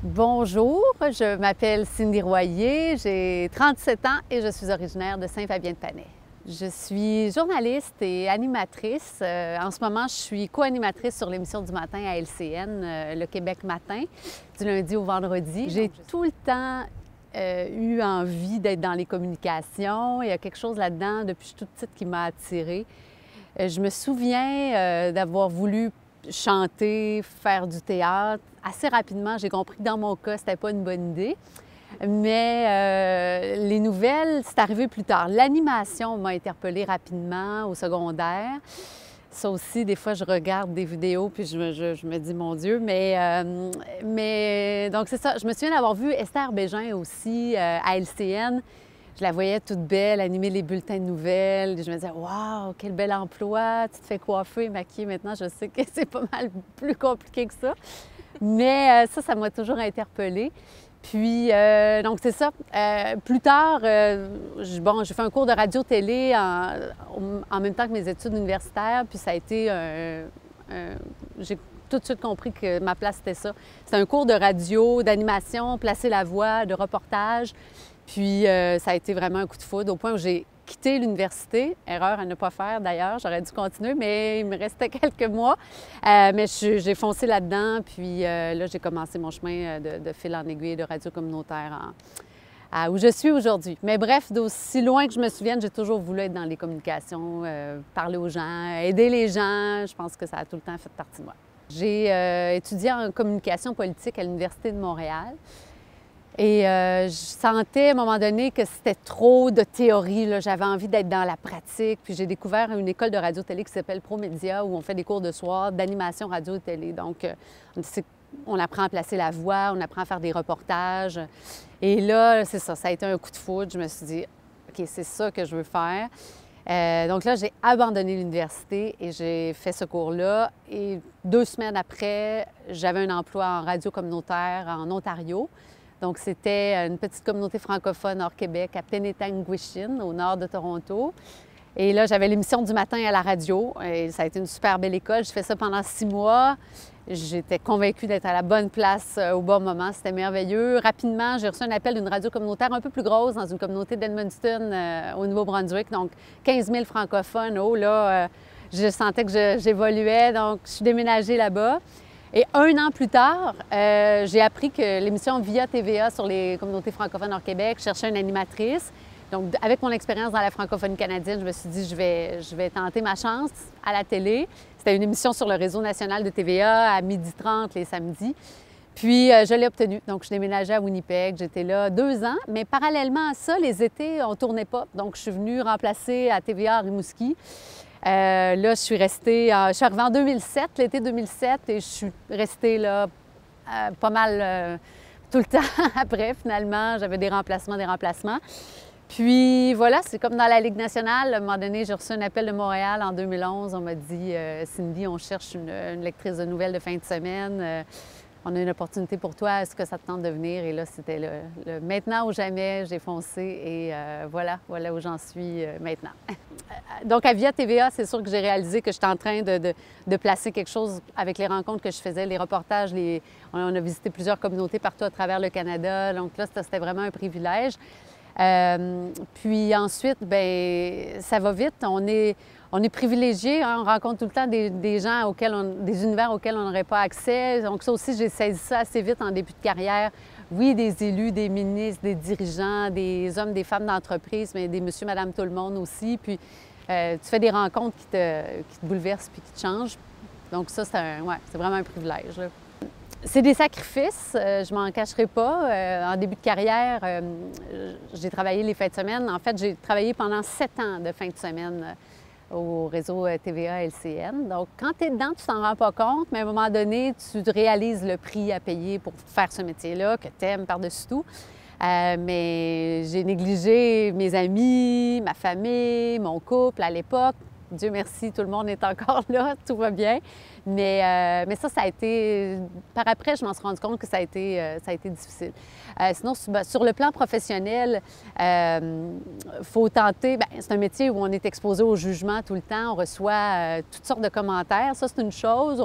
Bonjour, je m'appelle Cindy Royer, j'ai 37 ans et je suis originaire de Saint-Fabien-de-Panay. Je suis journaliste et animatrice. En ce moment, je suis co-animatrice sur l'émission du matin à LCN, le Québec Matin, du lundi au vendredi. J'ai tout le temps eu envie d'être dans les communications. Il y a quelque chose là-dedans, depuis que je suis toute petite, qui m'a attirée. Je me souviens d'avoir voulu chanter, faire du théâtre. Assez rapidement, j'ai compris que dans mon cas, c'était pas une bonne idée. Mais les nouvelles, c'est arrivé plus tard. L'animation m'a interpellée rapidement au secondaire. Ça aussi, des fois, je regarde des vidéos puis je me dis, mon Dieu. Mais donc, c'est ça. Je me souviens d'avoir vu Esther Bégin aussi à LCN. Je la voyais toute belle, animer les bulletins de nouvelles. Je me disais, waouh, quel bel emploi! Tu te fais coiffer, maquiller. Maintenant, je sais que c'est pas mal plus compliqué que ça. Mais ça m'a toujours interpellée. Puis, donc, c'est ça. Plus tard, j'ai fait un cours de radio-télé en même temps que mes études universitaires. Puis, ça a été j'ai tout de suite compris que ma place, c'était ça. C'était un cours de radio, d'animation, placer la voix, de reportage. Puis, ça a été vraiment un coup de foudre au point où j'ai quitté l'université. Erreur à ne pas faire, d'ailleurs. J'aurais dû continuer, mais il me restait quelques mois. Mais j'ai foncé là-dedans. Puis là, j'ai commencé mon chemin de fil en aiguille de radio communautaire où je suis aujourd'hui. Mais bref, d'aussi loin que je me souvienne, j'ai toujours voulu être dans les communications, parler aux gens, aider les gens. Je pense que ça a tout le temps fait partie de moi. J'ai étudié en communication politique à l'Université de Montréal. Et je sentais à un moment donné que c'était trop de théorie. J'avais envie d'être dans la pratique. Puis j'ai découvert une école de radio-télé qui s'appelle ProMédia où on fait des cours de soir d'animation radio et télé. Donc, on apprend à placer la voix, on apprend à faire des reportages. Et là, c'est ça, ça a été un coup de foudre. Je me suis dit, OK, c'est ça que je veux faire. Donc là, j'ai abandonné l'université et j'ai fait ce cours-là. Et 2 semaines après, j'avais un emploi en radio communautaire en Ontario. Donc, c'était une petite communauté francophone hors Québec, à Penetanguishene, au nord de Toronto. Et là, j'avais l'émission du matin à la radio. Et ça a été une super belle école. J'ai fait ça pendant 6 mois. J'étais convaincue d'être à la bonne place au bon moment. C'était merveilleux. Rapidement, j'ai reçu un appel d'une radio communautaire un peu plus grosse dans une communauté d'Edmundston, au Nouveau-Brunswick. Donc, 15 000 francophones. Oh là, je sentais que j'évoluais. Donc, je suis déménagée là-bas. Et 1 an plus tard, j'ai appris que l'émission Via TVA sur les communautés francophones hors Québec cherchait une animatrice. Donc, avec mon expérience dans la francophonie canadienne, je me suis dit, je vais tenter ma chance à la télé. C'était une émission sur le réseau national de TVA à 12h30 les samedis. Puis, je l'ai obtenue. Donc, je déménageais à Winnipeg. J'étais là 2 ans. Mais parallèlement à ça, les étés, on ne tournait pas. Donc, je suis venue remplacer à TVA à Rimouski. Là, je suis arrivée en 2007, l'été 2007, et je suis restée là pas mal tout le temps après, finalement. J'avais des remplacements. Puis voilà, c'est comme dans la Ligue nationale. À un moment donné, j'ai reçu un appel de Montréal en 2011. On m'a dit « Cindy, on cherche une lectrice de nouvelles de fin de semaine. On a une opportunité pour toi. Est-ce que ça te tente de venir? » Et là, c'était le maintenant ou jamais. J'ai foncé et voilà où j'en suis maintenant. Donc, à Via TVA, c'est sûr que j'ai réalisé que j'étais en train de placer quelque chose avec les rencontres que je faisais, les reportages. On a visité plusieurs communautés partout à travers le Canada. Donc là, c'était vraiment un privilège. Puis ensuite, bien, ça va vite. On est privilégiés, hein? On rencontre tout le temps des gens des univers auxquels on n'aurait pas accès. Donc ça aussi, j'ai saisi ça assez vite en début de carrière. Oui, des élus, des ministres, des dirigeants, des hommes, des femmes d'entreprise, mais des monsieur, madame, tout le monde aussi. Puis tu fais des rencontres qui te bouleversent puis qui te changent. Donc ça, c'est vraiment un privilège, là. C'est des sacrifices, je m'en cacherai pas. En début de carrière, j'ai travaillé les fins de semaine. En fait, j'ai travaillé pendant 7 ans de fin de semaine au réseau TVA LCN. Donc, quand tu es dedans, tu t'en rends pas compte, mais à un moment donné, tu réalises le prix à payer pour faire ce métier-là, que tu aimes par-dessus tout. Mais j'ai négligé mes amis, ma famille, mon couple à l'époque. Dieu merci, tout le monde est encore là, tout va bien. Mais ça a été... Par après, je m'en suis rendu compte que ça a été difficile. Sinon, sur le plan professionnel, faut tenter... Bien, c'est un métier où on est exposé au jugement tout le temps. On reçoit toutes sortes de commentaires. Ça, c'est une chose.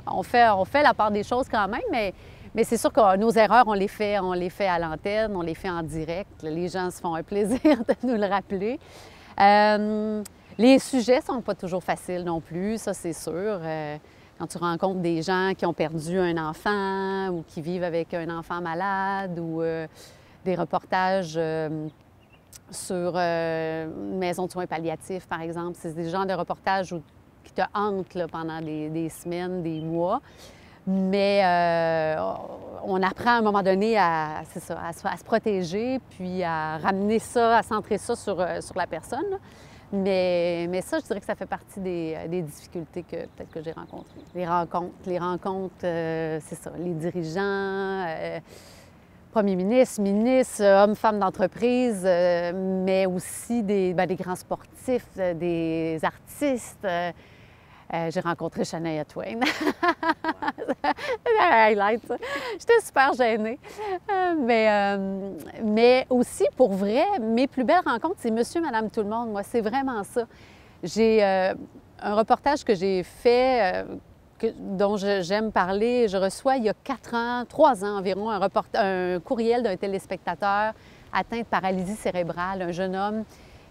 On fait la part des choses quand même, Mais c'est sûr que nos erreurs, on les fait à l'antenne, on les fait en direct. Les gens se font un plaisir de nous le rappeler. Les sujets ne sont pas toujours faciles non plus, ça c'est sûr. Quand tu rencontres des gens qui ont perdu un enfant ou qui vivent avec un enfant malade ou des reportages sur une maison de soins palliatifs, par exemple, c'est des genres de reportages qui te hantent là, pendant des semaines, des mois. Mais on apprend à un moment donné à se protéger, puis à ramener ça, à centrer ça sur la personne. Là. Mais ça, je dirais que ça fait partie des difficultés que peut-être que j'ai rencontrées. Les rencontres, c'est ça, les dirigeants, premiers ministres, ministres, hommes, femmes d'entreprise, mais aussi des grands sportifs, des artistes. J'ai rencontré Shania Twain. Highlight, ça. J'étais super gênée. Mais aussi, pour vrai, mes plus belles rencontres, c'est Monsieur, Madame, tout le monde. Moi, c'est vraiment ça. J'ai un reportage que j'ai fait, dont j'aime parler. Je reçois il y a 3 ans environ, un courriel d'un téléspectateur atteint de paralysie cérébrale, un jeune homme.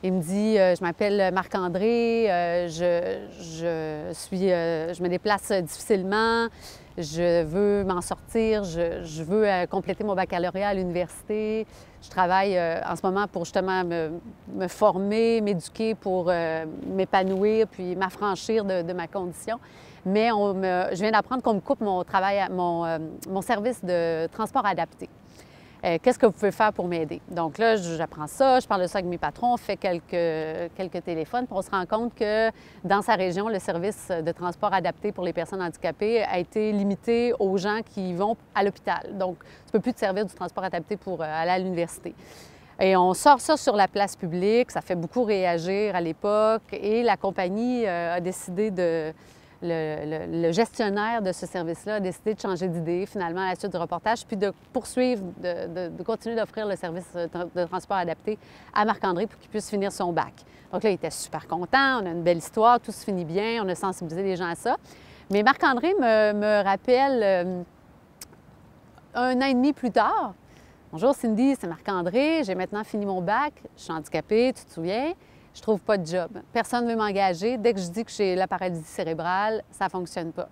Il me dit, je m'appelle Marc-André, je me déplace difficilement, je veux m'en sortir, je veux compléter mon baccalauréat à l'université. Je travaille en ce moment pour justement me former, m'éduquer pour m'épanouir puis m'affranchir de ma condition. Mais je viens d'apprendre qu'on me coupe mon service de transport adapté. Qu'est-ce que vous pouvez faire pour m'aider? Donc là, j'apprends ça, je parle de ça avec mes patrons, on fait quelques téléphones, puis on se rend compte que dans sa région, le service de transport adapté pour les personnes handicapées a été limité aux gens qui vont à l'hôpital. Donc, tu ne peux plus te servir du transport adapté pour aller à l'université. Et on sort ça sur la place publique, ça fait beaucoup réagir à l'époque, et la compagnie a décidé le gestionnaire de ce service-là a décidé de changer d'idée, finalement, à la suite du reportage, puis de poursuivre, de continuer d'offrir le service de transport adapté à Marc-André pour qu'il puisse finir son bac. Donc là, il était super content, on a une belle histoire, tout se finit bien, on a sensibilisé les gens à ça. Mais Marc-André me rappelle 1 an et demi plus tard. « Bonjour Cindy, c'est Marc-André, j'ai maintenant fini mon bac, je suis handicapée, tu te souviens? Je trouve pas de job. Personne ne veut m'engager. Dès que je dis que j'ai la paralysie cérébrale, ça ne fonctionne pas. »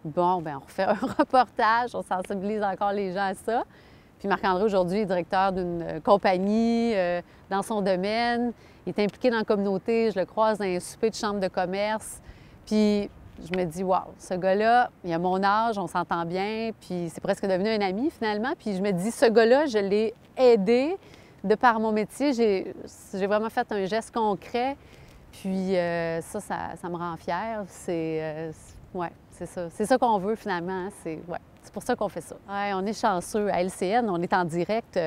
Bon, bien, on refait un reportage, on sensibilise encore les gens à ça. Puis Marc-André, aujourd'hui, est directeur d'une compagnie dans son domaine. Il est impliqué dans la communauté. Je le croise dans un souper de chambre de commerce. Puis je me dis, wow, ce gars-là, il a mon âge, on s'entend bien. Puis c'est presque devenu un ami, finalement. Puis je me dis, ce gars-là, je l'ai aidé. De par mon métier, j'ai vraiment fait un geste concret, puis ça me rend fière. Ouais, c'est ça. C'est ça qu'on veut finalement. C'est pour ça qu'on fait ça. Ouais, on est chanceux. À LCN, on est en direct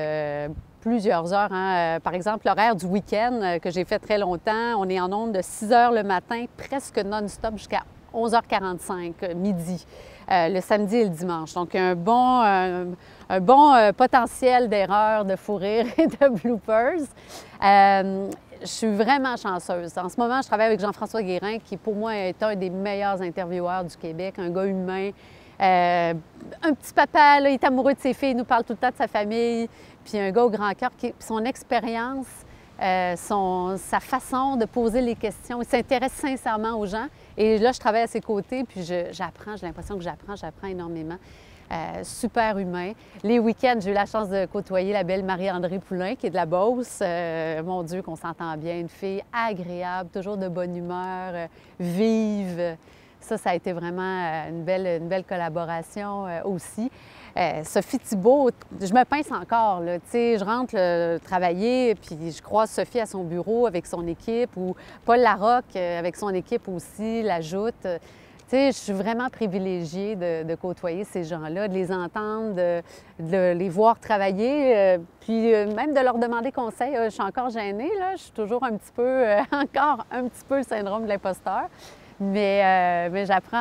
plusieurs heures. Hein. Par exemple, l'horaire du week-end que j'ai fait très longtemps, on est en ondes de 6 heures le matin, presque non-stop jusqu'à 11h45, midi, le samedi et le dimanche. Donc, un bon potentiel d'erreurs, de fou rire et de bloopers. Je suis vraiment chanceuse. En ce moment, je travaille avec Jean-François Guérin, qui pour moi est un des meilleurs intervieweurs du Québec, un gars humain. Un petit papa, là, il est amoureux de ses filles, il nous parle tout le temps de sa famille. Puis un gars au grand cœur, son expérience, sa façon de poser les questions, il s'intéresse sincèrement aux gens. Et là, je travaille à ses côtés, puis j'apprends, j'ai l'impression que j'apprends énormément. Super humain. Les week-ends, j'ai eu la chance de côtoyer la belle Marie-André Poulain, qui est de la Beauce. Mon Dieu, qu'on s'entend bien. Une fille agréable, toujours de bonne humeur, vive. Ça a été vraiment une belle collaboration aussi. Sophie Thibault, je me pince encore, là. Tu sais, je rentre travailler, puis je croise Sophie à son bureau avec son équipe, ou Paul Larocque avec son équipe aussi, l'ajoute. Tu sais, je suis vraiment privilégiée de côtoyer ces gens-là, de les entendre, de les voir travailler, puis même de leur demander conseil. Je suis encore gênée, là. Je suis toujours encore un petit peu le syndrome de l'imposteur, mais j'apprends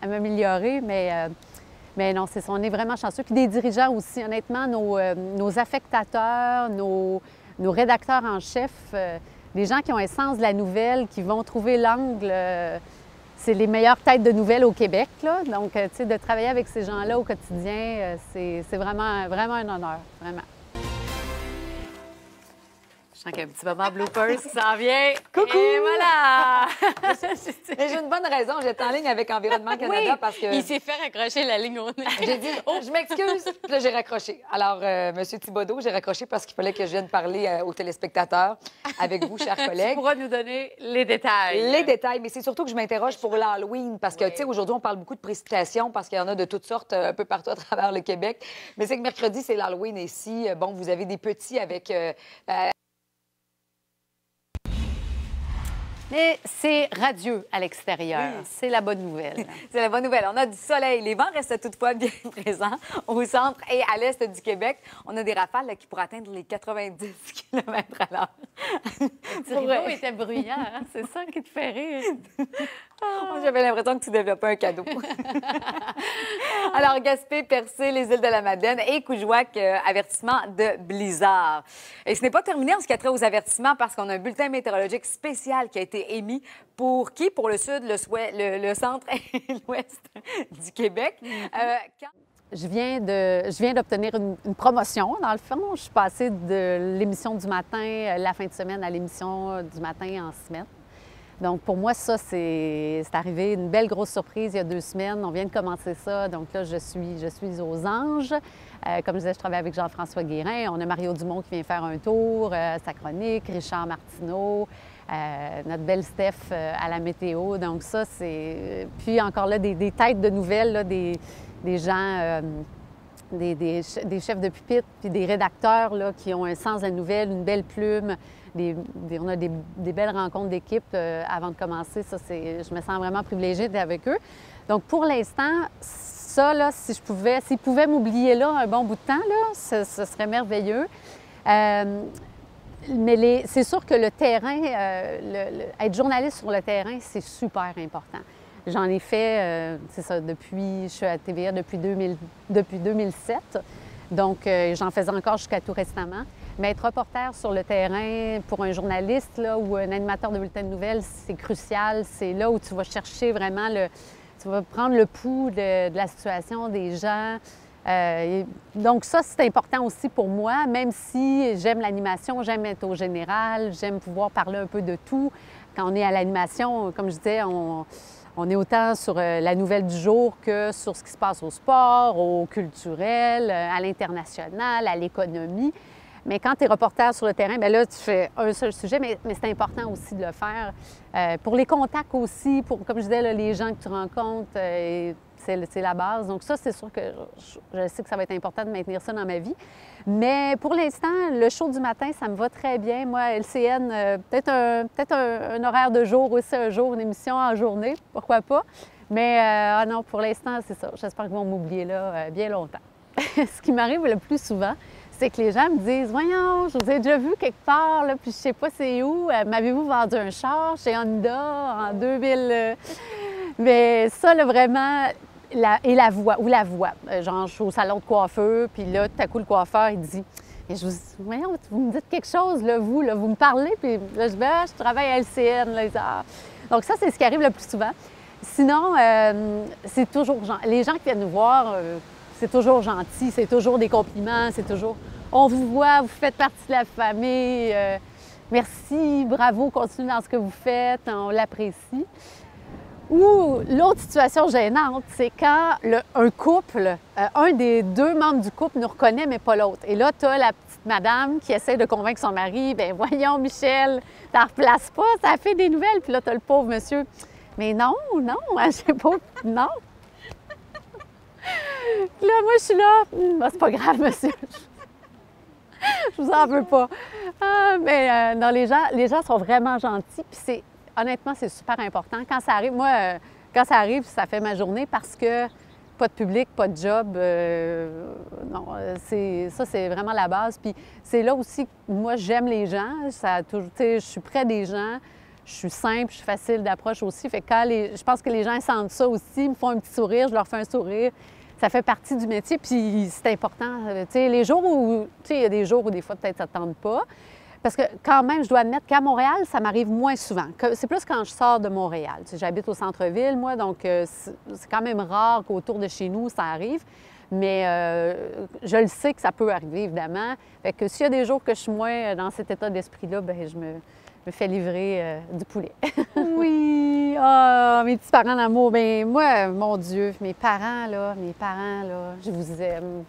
à m'améliorer, mais non, c'est ça, on est vraiment chanceux. Puis des dirigeants aussi, honnêtement, nos affectateurs, nos rédacteurs en chef, les gens qui ont un sens de la nouvelle, qui vont trouver l'angle. c'est les meilleures têtes de nouvelles au Québec, là. Donc, tu sais, de travailler avec ces gens-là au quotidien, c'est vraiment, vraiment un honneur, vraiment. Je sens qu'il y a un petit moment bloopers qui s'en vient. Coucou! Et voilà! Mais j'ai une bonne raison. J'étais en ligne avec Environnement Canada parce que... Il s'est fait raccrocher la ligne au nez. J'ai dit, je m'excuse, puis là, j'ai raccroché. Alors, M. Thibodeau, j'ai raccroché parce qu'il fallait que je vienne parler aux téléspectateurs avec vous, chers collègues. Tu pourras nous donner les détails. Les détails, mais c'est surtout que je m'interroge pour l'Halloween parce que, tu sais, aujourd'hui, on parle beaucoup de précipitations parce qu'il y en a de toutes sortes un peu partout à travers le Québec. Mais c'est que mercredi, c'est l'Halloween ici. Bon, vous avez des petits avec... Mais c'est radieux à l'extérieur. Oui. C'est la bonne nouvelle. C'est la bonne nouvelle. On a du soleil. Les vents restent toutefois bien présents au centre et à l'est du Québec. On a des rafales là, qui pourraient atteindre les 90 km à l'heure. Thierry était bruyant, hein? C'est ça qui te fait rire. J'avais l'impression que tu développais un cadeau. Alors, Gaspé, Percé, les îles de la Madeleine et Coujouac, avertissement de blizzard. Et ce n'est pas terminé en ce qui a trait aux avertissements parce qu'on a un bulletin météorologique spécial qui a été émis pour qui? Pour le sud, le centre et l'ouest du Québec. Je viens d'obtenir une promotion, dans le fond. Je suis passée de l'émission du matin, la fin de semaine, à l'émission du matin en semaine. Donc, pour moi, ça, c'est arrivé une belle grosse surprise il y a 2 semaines. On vient de commencer ça. Donc là, je suis aux anges. Comme je disais, je travaille avec Jean-François Guérin. On a Mario Dumont qui vient faire un tour, sa chronique, Richard Martineau, notre belle Steph à la météo. Donc ça, c'est... Puis encore là, des têtes de nouvelles, là, des gens... Des chefs de pupitre, puis des rédacteurs là, qui ont un sens de la nouvelle, une belle plume. On a des belles rencontres d'équipe avant de commencer. Ça, je me sens vraiment privilégiée d'être avec eux. Donc, pour l'instant, ça, là, s'ils pouvaient m'oublier là un bon bout de temps, là, ce serait merveilleux. Mais c'est sûr que le terrain, être journaliste sur le terrain, c'est super important. J'en ai fait, c'est ça, je suis à TVA depuis 2007. Donc, j'en faisais encore jusqu'à tout récemment. Mais être reporter sur le terrain pour un journaliste là, ou un animateur de bulletin de nouvelles, c'est crucial. C'est là où tu vas chercher vraiment tu vas prendre le pouls de la situation des gens. Donc ça, c'est important aussi pour moi, même si j'aime l'animation, j'aime être au général, j'aime pouvoir parler un peu de tout. Quand on est à l'animation, comme je disais, on est autant sur la nouvelle du jour que sur ce qui se passe au sport, au culturel, à l'international, à l'économie. Mais quand tu es reporter sur le terrain, bien là, tu fais un seul sujet, mais c'est important aussi de le faire. Pour les contacts aussi, comme je disais, là, les gens que tu rencontres, c'est la base. Donc ça, c'est sûr que je sais que ça va être important de maintenir ça dans ma vie. Mais pour l'instant, le show du matin, ça me va très bien. Moi, LCN, peut-être un horaire de jour aussi, un jour, une émission en journée, pourquoi pas. Mais non, pour l'instant, c'est ça. J'espère qu'ils vont m'oublier là bien longtemps. Ce qui m'arrive le plus souvent, c'est que les gens me disent « Voyons, je vous ai déjà vu quelque part, là, puis je sais pas c'est où. M'avez-vous vendu un char chez Honda en 2000? » Mais ça, là, vraiment, la voix. Genre, je suis au salon de coiffeur, puis là, tout à coup, le coiffeur, il dit « Voyons, vous me dites quelque chose, là, vous me parlez. » Puis là, je dis « Je travaille à LCN. » Là, donc ça, c'est ce qui arrive le plus souvent. Sinon, c'est toujours... Les gens qui viennent nous voir... c'est toujours gentil, c'est toujours des compliments, c'est toujours « On vous voit, vous faites partie de la famille, merci, bravo, continuez dans ce que vous faites, on l'apprécie. » Ou l'autre situation gênante, c'est quand un couple, un des 2 membres du couple nous reconnaît, mais pas l'autre. Et là, tu as la petite madame qui essaie de convaincre son mari « Bien, voyons, Michel, t'en replaces pas, ça fait des nouvelles. » Puis là, tu as le pauvre monsieur « Mais non, je sais pas, non. » Là, moi, je suis là. C'est pas grave, monsieur. Je vous en veux pas. Mais non, les gens sont vraiment gentils. Puis honnêtement, c'est super important. Quand ça arrive, moi, quand ça arrive, ça fait ma journée parce que pas de public, pas de job. Non, ça, c'est vraiment la base. Puis c'est là aussi que moi, j'aime les gens. Je suis près des gens. Je suis simple, je suis facile d'approche aussi. Fait que je pense que les gens sentent ça aussi, ils me font un petit sourire, je leur fais un sourire. Ça fait partie du métier, puis c'est important. Tu sais, les jours où, tu sais, il y a des jours où des fois peut-être ça ne tente pas, Parce que quand même, je dois admettre qu'à Montréal, ça m'arrive moins souvent. C'est plus quand je sors de Montréal. Tu sais, j'habite au centre-ville, moi, donc c'est quand même rare qu'autour de chez nous, ça arrive. Mais je le sais que ça peut arriver, évidemment. Fait que s'il y a des jours que je suis moins dans cet état d'esprit-là, bien, je me fais livrer du poulet. Oui! Ah, mes petits parents d'amour. Bien, moi, mon Dieu, mes parents, là, je vous aime.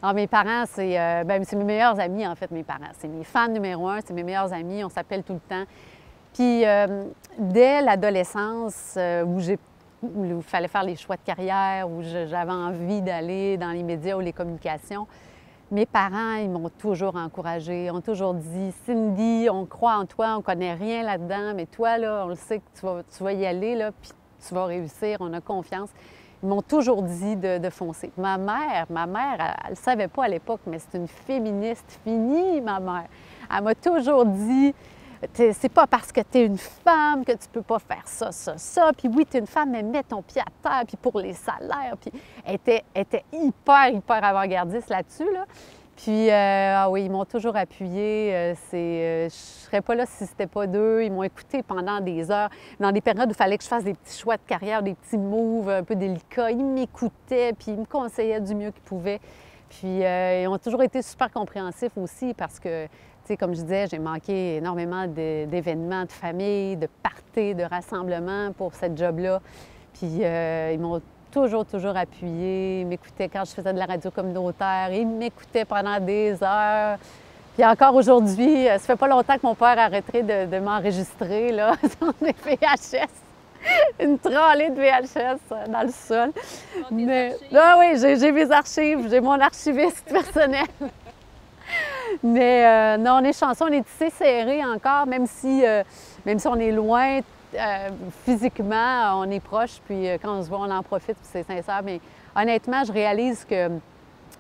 Alors, mes parents, c'est mes meilleurs amis, en fait, mes parents. C'est mes fans numéro un, c'est mes meilleurs amis, on s'appelle tout le temps. Puis, dès l'adolescence, où il fallait faire les choix de carrière, où j'avais envie d'aller dans les médias ou les communications, mes parents, ils m'ont toujours encouragée, ils ont toujours dit « Cindy, on croit en toi, on connaît rien là-dedans, mais toi, là, on le sait que tu vas y aller, là, puis tu vas réussir, on a confiance. » Ils m'ont toujours dit de foncer. Ma mère, elle ne savait pas à l'époque, mais c'est une féministe finie, ma mère. Elle m'a toujours dit « C'est pas parce que tu es une femme que tu peux pas faire ça, ça, ça. Puis oui, tu es une femme, mais mets ton pied à terre, puis pour les salaires. » Puis elle était hyper avant-gardiste là-dessus, là. Puis, ah oui, ils m'ont toujours appuyée. Je ne serais pas là si c'était pas d'eux. Ils m'ont écoutée pendant des heures. Dans des périodes où il fallait que je fasse des petits choix de carrière, des petits moves un peu délicats, ils m'écoutaient, puis ils me conseillaient du mieux qu'ils pouvaient. Puis, ils ont toujours été super compréhensifs aussi parce que, tu sais, comme je disais, j'ai manqué énormément d'événements de famille, de parties, de rassemblements pour cette job-là. Puis, ils m'ont toujours appuyé. Ils m'écoutaient quand je faisais de la radio communautaire. Ils m'écoutaient pendant des heures. Puis encore aujourd'hui, ça fait pas longtemps que mon père a arrêté de m'enregistrer, là, sur des VHS. Une trolley de VHS dans le sol. Mais ah oui, j'ai mes archives, j'ai mon archiviste personnel. Mais non, on est chanceux, on est tissés serrés encore, même si on est loin. Physiquement, on est proche, puis quand on se voit, on en profite, puis c'est sincère. Mais honnêtement, je réalise qu'ils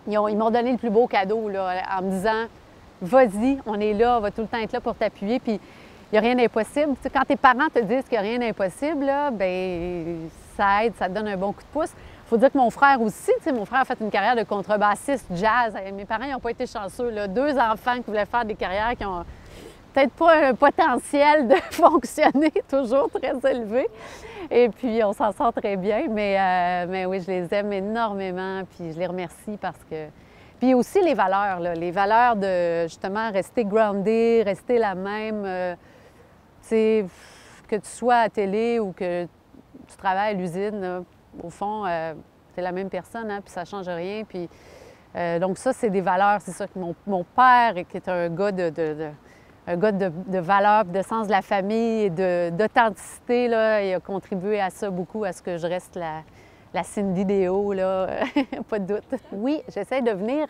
m'ont donné le plus beau cadeau, là, en me disant « Vas-y, on est là, on va tout le temps être là pour t'appuyer. » Puis il n'y a rien d'impossible. Tu sais, quand tes parents te disent qu'il n'y a rien d'impossible, là, bien, ça aide, ça te donne un bon coup de pouce. Il faut dire que mon frère aussi, tu sais, mon frère a fait une carrière de contrebassiste jazz. Mes parents n'ont pas été chanceux, là. 2 enfants qui voulaient faire des carrières qui ont peut-être pas un potentiel de fonctionner toujours très élevé. Et puis, on s'en sort très bien. Mais oui, je les aime énormément. Puis, je les remercie parce que... Puis aussi les valeurs, là. Les valeurs de, justement, rester grounded, rester la même. Tu sais, que tu sois à la télé ou que tu travailles à l'usine, là, au fond, c'est la même personne, hein, puis ça ne change rien. Puis, donc ça, c'est des valeurs. C'est ça que mon père, qui est un gars de valeur, de sens de la famille et d'authenticité, là, il a contribué à ça beaucoup, à ce que je reste la Cindy Déo, là, pas de doute. Oui, j'essaie de venir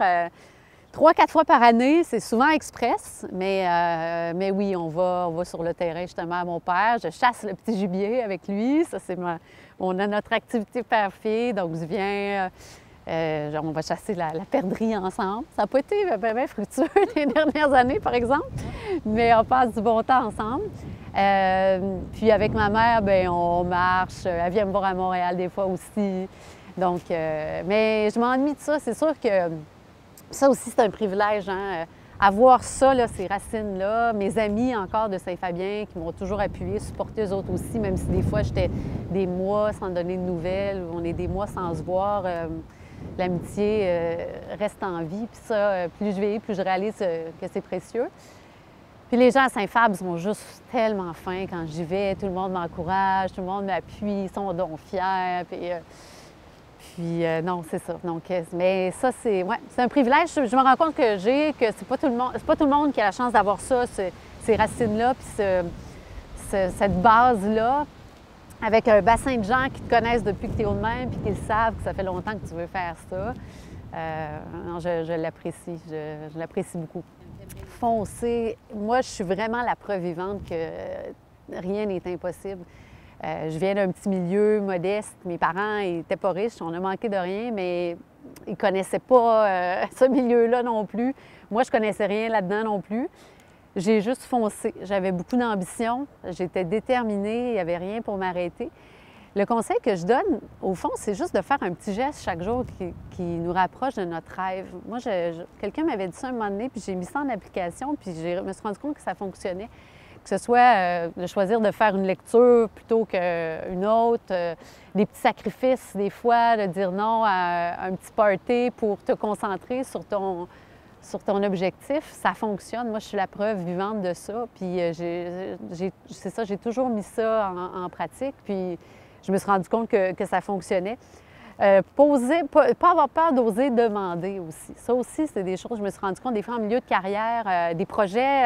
3-4 fois par année, c'est souvent express, mais oui, on va sur le terrain justement à mon père. Je chasse le petit gibier avec lui, ça c'est on a notre activité père-fille, donc je viens... on va chasser la perdrix ensemble. Ça n'a pas été bien fructueux les dernières années, par exemple, mais on passe du bon temps ensemble. Puis avec ma mère, bien, on marche. Elle vient me voir à Montréal des fois aussi. Donc, mais je m'ennuie de ça. C'est sûr que ça aussi, c'est un privilège, hein? Avoir ça, là, ces racines-là. Mes amis encore de Saint-Fabien qui m'ont toujours appuyé, supporté eux autres aussi, même si des fois j'étais des mois sans donner de nouvelles, ou on est des mois sans se voir. L'amitié reste en vie. Puis ça, plus je vieillis, plus je réalise que c'est précieux. Puis les gens à Saint-Fab sont juste tellement fins quand j'y vais. Tout le monde m'encourage, tout le monde m'appuie, ils sont donc fiers. Puis non, c'est ça. Donc, mais ça, c'est un privilège. Je me rends compte que c'est pas tout le monde qui a la chance d'avoir ça, ces racines-là, puis cette base-là, avec un bassin de gens qui te connaissent depuis que tu es au de même, puis qui savent que ça fait longtemps que tu veux faire ça. Non, je l'apprécie. Je l'apprécie beaucoup. Foncer, moi, je suis vraiment la preuve vivante que rien n'est impossible. Je viens d'un petit milieu modeste. Mes parents n'étaient pas riches, on a manqué de rien, mais ils ne connaissaient pas ce milieu-là non plus. Moi, je ne connaissais rien là-dedans non plus. J'ai juste foncé. J'avais beaucoup d'ambition, j'étais déterminée, il n'y avait rien pour m'arrêter. Le conseil que je donne, au fond, c'est juste de faire un petit geste chaque jour qui nous rapproche de notre rêve. Moi, quelqu'un m'avait dit ça un moment donné, puis j'ai mis ça en application, puis je me suis rendu compte que ça fonctionnait. Que ce soit de choisir de faire une lecture plutôt qu'une autre, des petits sacrifices des fois, de dire non à un petit party pour te concentrer sur ton objectif, ça fonctionne. Moi, je suis la preuve vivante de ça. Puis c'est ça, j'ai toujours mis ça en pratique. Puis je me suis rendu compte que ça fonctionnait. Pas avoir peur d'oser demander aussi. Ça aussi, c'est des choses, je me suis rendu compte, des fois en milieu de carrière, des projets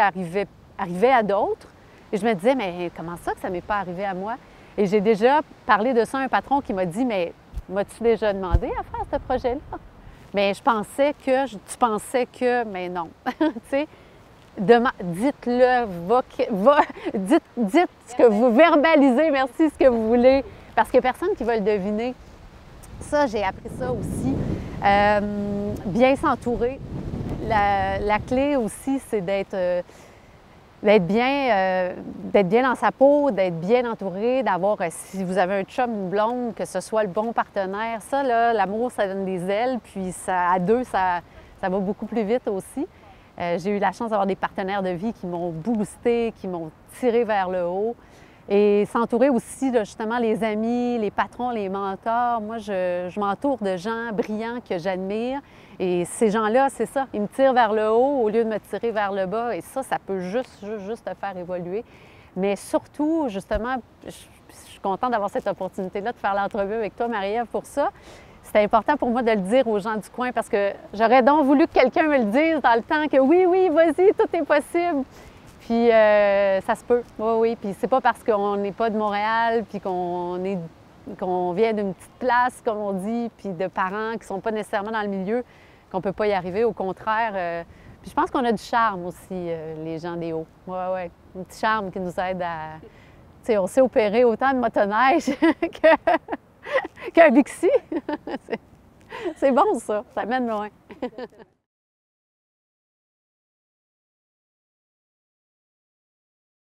arrivaient à d'autres. Et je me disais, mais comment ça que ça ne m'est pas arrivé à moi? Et j'ai déjà parlé de ça à un patron qui m'a dit, mais m'as-tu déjà demandé à faire ce projet-là? Mais tu pensais que, mais non. Tu sais, dites-le, dites ce que vous verbalisez, merci, ce que vous voulez, parce qu'il n'y a personne qui va le deviner. Ça, j'ai appris ça aussi. Bien s'entourer. La clé aussi, c'est d'être bien dans sa peau, d'être bien entouré, d'avoir, si vous avez un chum, une blonde, que ce soit le bon partenaire. Ça, là, l'amour, ça donne des ailes, puis ça, à deux, ça va beaucoup plus vite aussi. J'ai eu la chance d'avoir des partenaires de vie qui m'ont boosté, qui m'ont tiré vers le haut. Et s'entourer aussi, là, justement, les amis, les patrons, les mentors. Moi, je m'entoure de gens brillants que j'admire. Et ces gens-là, c'est ça, ils me tirent vers le haut au lieu de me tirer vers le bas. Et ça peut juste te faire évoluer. Mais surtout, justement, je suis contente d'avoir cette opportunité-là de faire l'entrevue avec toi, Marie-Ève, pour ça. C'était important pour moi de le dire aux gens du coin parce que j'aurais donc voulu que quelqu'un me le dise dans le temps que oui, vas-y, tout est possible. Puis ça se peut, oui. Puis c'est pas parce qu'on n'est pas de Montréal, puis qu'on vient d'une petite place, comme on dit, puis de parents qui sont pas nécessairement dans le milieu, qu'on peut pas y arriver. Au contraire, puis je pense qu'on a du charme aussi, les gens des Hauts. Oui. Un petit charme qui nous aide à... Tu sais, on sait opérer autant de motoneige qu'un Bixi. C'est bon, ça mène loin.